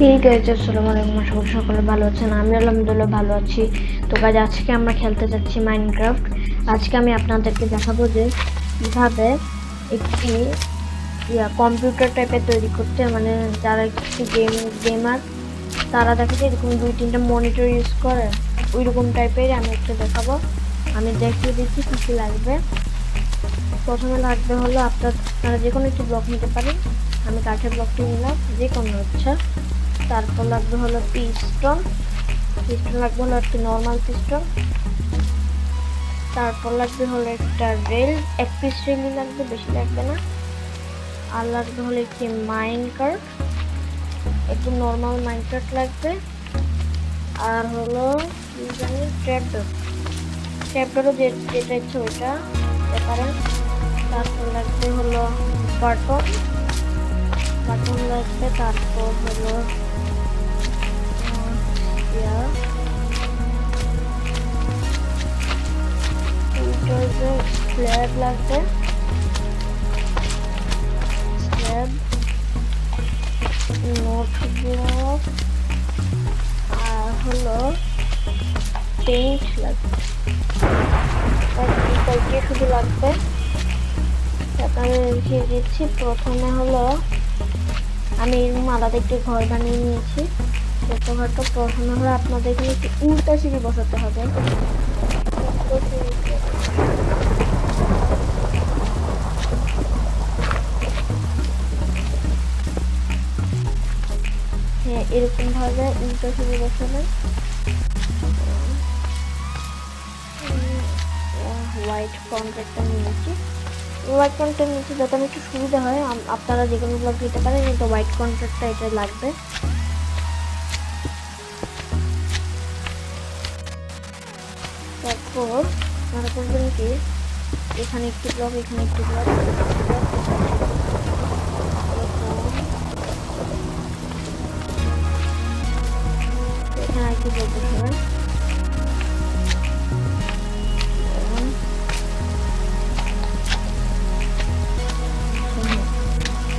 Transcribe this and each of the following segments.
এই গাইজ, আসসালামু আলাইকুম। আশা করি সকলে ভালো আছেন। আমি আলহামদুলিল্লাহ ভালো আছি। তো গাইজ, আজকে আমরা খেলতে যাচ্ছি মাইনক্রাফট। আজকে আমি আপনাদেরকে দেখাবো যে কিভাবে একটি কম্পিউটার টাইপের তৈরি করতে, মানে যারা একটু গেমার তারা দেখা যায় এরকম 2-3টা মনিটর ইউজ করে, ওইরকম টাইপের আমি একটা দেখাবো। আমি দেখিয়ে দিচ্ছি কি কি লাগবে। প্রথমে লাগবে হলো আপনারা যে কোনো একটি ব্লক নিতে পারেন। আমি কাঠের ব্লকটি নিলাম, যে কোনো ইচ্ছা। তারপর লাগবে হলো পিস্টন লাগবে হলো একটি নর্মাল পিস্টন। তারপর লাগবে হলো একটা রেল, এক পিস রেলই লাগবে, বেশি লাগবে না। আর লাগবে হলো একটি মাইন কার্ট, একটু নর্মাল মাইন কার্ট লাগবে। আর হলো কি জানি ট্র্যাপডোরও যেটা ইচ্ছে ওইটা দিতে পারেন। তারপর লাগবে হলো বাটন লাগবে। তারপর হলো স্ল্যাব লাগবে, নোটবুক, আর হলো পেইন্ট লাগবে। কয়েকটি শুধু লাগবে, আপনাদের দেখিয়ে দিচ্ছি। প্রথমে হলো আমি এরকম আলাদা একটি ঘর বানিয়ে নিয়েছি, ছোটখাটো। প্রথমে হলো আপনাদের এখানে একটি উল্টা সিঁড়ি বসাতে হবে। হ্যাঁ, এরকম ভাবে উল্টা সিঁড়ি বসাবেন। হোয়াইট কন্ট্রাক্টটা নিয়েছি, যাতে আমি একটু সুবিধা হয়। আপনারা যে কোনো ব্লক দিতে পারেন, কিন্তু হোয়াইট কন্ট্রাক্টটা এটা লাগবে। তারপর মনে করবেন কি এখানে একটি ব্লক, এখানে একটি ব্লক, এখানে একটি ব্লক বসাবেন।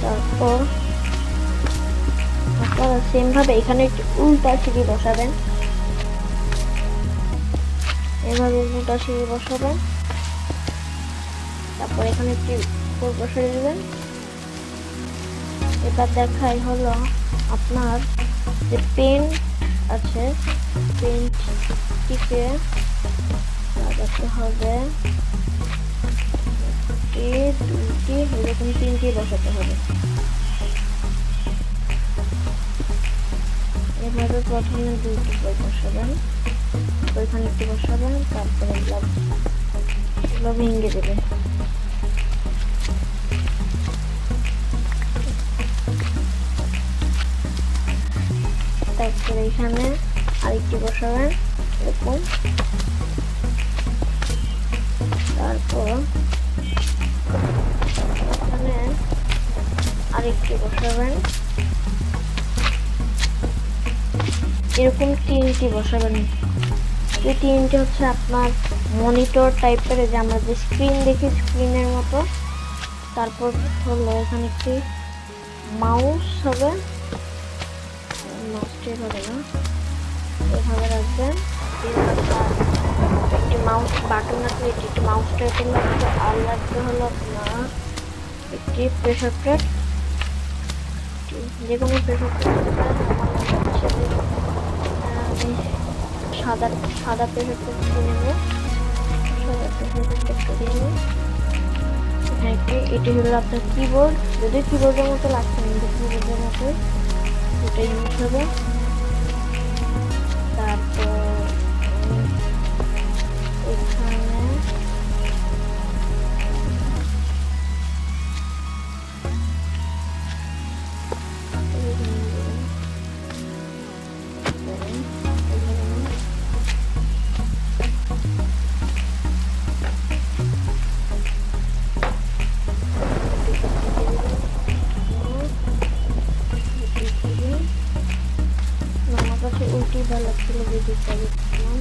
তারপর আপনারা সেম ভাবে এখানে একটি উল্টা সিঁড়ি বসাবেন, এভাবে উল্টা সিঁড়ি বসাবেন। তারপর এখানে একটি বসিয়ে দেবেন। এবার দেখাই হলো আপনার যে পেন্ট আছে, পেন্টটিকে লাগাতে হবে দুটি, এরকম 3টি বসাতে হবে। এভাবে প্রথমে 2টি বসাবেন, ওইখানে একটি বসাবেন। তারপরে এগুলো ভেঙে দেবে। তারপরে এখানে আরেকটি বসাবেন এরকম। তারপর এখানে আরেকটি বসাবেন, এরকম 3টি বসাবেন। এই 3টি হচ্ছে আপনার মনিটর টাইপের, যে আমরা যে স্ক্রিন দেখি, স্ক্রিনের মতো। তারপর হলো এখানে একটি মাউস হবে, মাউসটি হবে না, এভাবে রাখবেন। একটি মাউস বাটন আছে, একটি মাউস টাইপের লাগবে। আর লাগবে হলো আপনার একটি প্রেসার প্লেট, যে কোনো প্রেসার প্লেট সাদা প্রেসার প্লেট কিনে নেব, সাদা প্রেসার প্লেট একটু দিয়ে নেব। এটি হলো আপনার কিবোর্ড, যদি কিবোর্ডের মতো লাগছে, কিন্তু কিবোর্ডের মতো এটা ইউজ হবে। তারপর এখানে উল্টি ভালো লাগছিল, ভিডিওটা দেখছিলাম।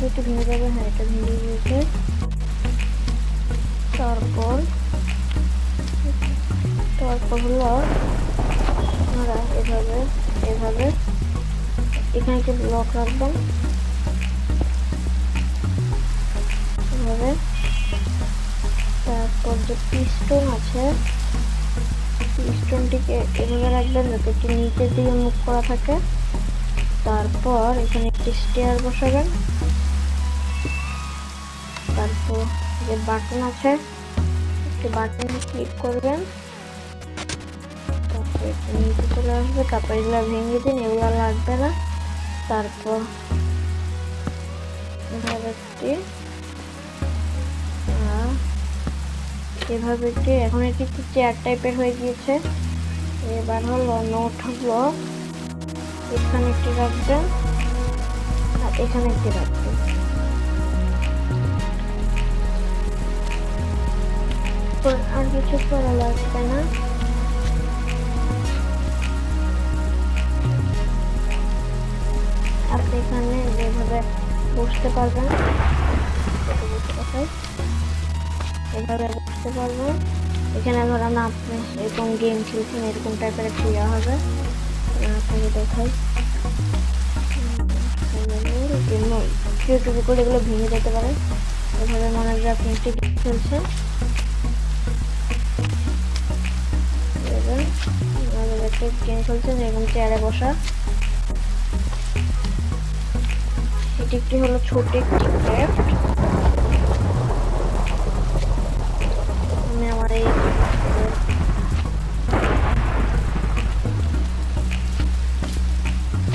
একটু ভেঙে যাবে। হ্যাঁ, এটা ভেঙে গিয়েছে। তারপর হলো আপনারা এভাবে এখানে একটু ব্লক রাখবেন এভাবে। তারপর যে পিস্টন আছে, পিস্টনটিকে এভাবে রাখবেন যাতে একটু নিচের দিকে মুখ করা থাকে। তারপর এখানে একটি স্টেয়ার বসাবেন। তারপর যে বাটন আছে, একটি বাটনে ক্লিক করবেন। তারপর একটু নিচে চলে আসবে। তারপর এগুলো ভেঙে দিন, এগুলো লাগবে না। তারপর এভাবে একটি এখন এটি একটু চেয়ার টাইপের হয়ে গিয়েছে। এবার হলো নোটগুলো এখানে একটি রাখবেন আর এখানে একটি রাখবেন। আর কিছু করা লাগবে না। আপনি এখানে যেভাবে বসতে পারবেন, এভাবে বসতে পারবেন। এখানে ধরেন আপনি এরকম গেম খেলছেন, এরকম টাইপের একটা ইয়ে হবে। আপনাকে দেখাই, ইউটিউবে করে এগুলো ভেঙে যেতে পারে। এভাবে মনে হয় আপনি একটি গেম খেলছেন, একটা গেম খেলছেন, এরকম চেয়ারে বসা। এটি একটি হলো ছোট একটি ক্রাফট। আমি আমার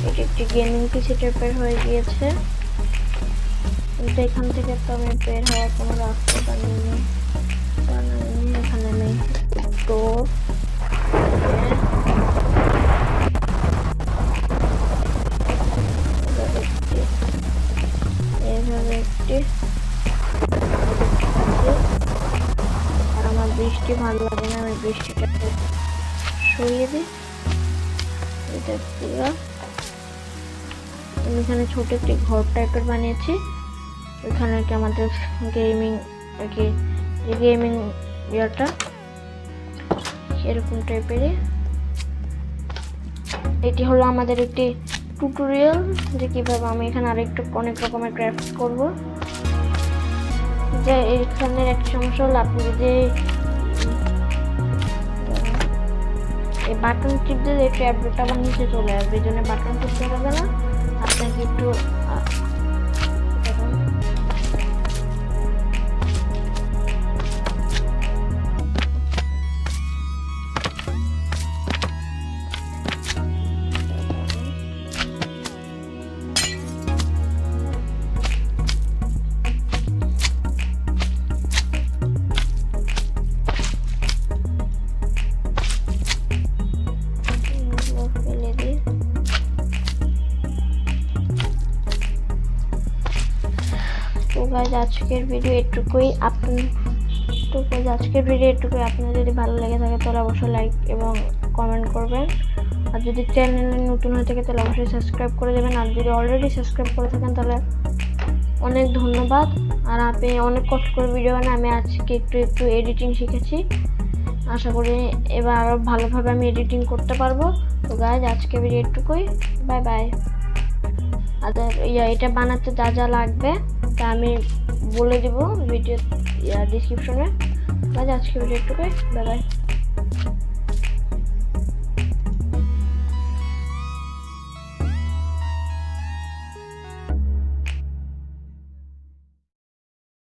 এটি একটি গেমিং পিসি টাইপের হয়ে গিয়েছে, কিন্তু এখান থেকে তো আমি বের হওয়ার কোনো রাস্তা বানাইনি। এখানে আমি ডোর এইভাবে একটি, আর আমার বৃষ্টি ভালো লাগে না, আমি বৃষ্টিটাকে সরিয়ে দিই। এটা পুরো আমি এখানে ছোট একটি ঘর টাইপের বানিয়েছি। এখানে আর কি আমাদের গেমিং আর কি গেমিং ইয়ারটা এরকম টাইপেরই। এটি হলো আমাদের একটি টিউটোরিয়াল যে কিভাবে আমি এখানে আরেকটু অনেক রকমের ক্রাফট করব। যে এখানের একটা সমস্যা হলো আপনি যদি এই বাটন টিপ দিলে এই ট্যাবলেটটা আবার নিচে চলে আসবে, এই জন্য বাটন টিপতে হবে না। আপনাকে একটু আজকের ভিডিও এটুকুই। আপনার যদি ভালো লেগে থাকে তাহলে অবশ্যই লাইক এবং কমেন্ট করবেন। আর যদি চ্যানেলে নতুন হয়ে থাকে তাহলে অবশ্যই সাবস্ক্রাইব করে দেবেন। আর যদি অলরেডি সাবস্ক্রাইব করে থাকেন তাহলে অনেক ধন্যবাদ। আর আপনি অনেক কষ্ট করে ভিডিও বানান। আমি আজকে একটু এডিটিং শিখেছি, আশা করি এবার আরো ভালোভাবে আমি এডিটিং করতে পারবো। তো গাইজ আজকে ভিডিও এটুকুই, বাই বাই। আর এটা বানাতে যা যা লাগবে তা আমি বলে দিব ভিডিও ডিসক্রিপশনে। আজকে ভিডিও এটুকুই, বাই বাই।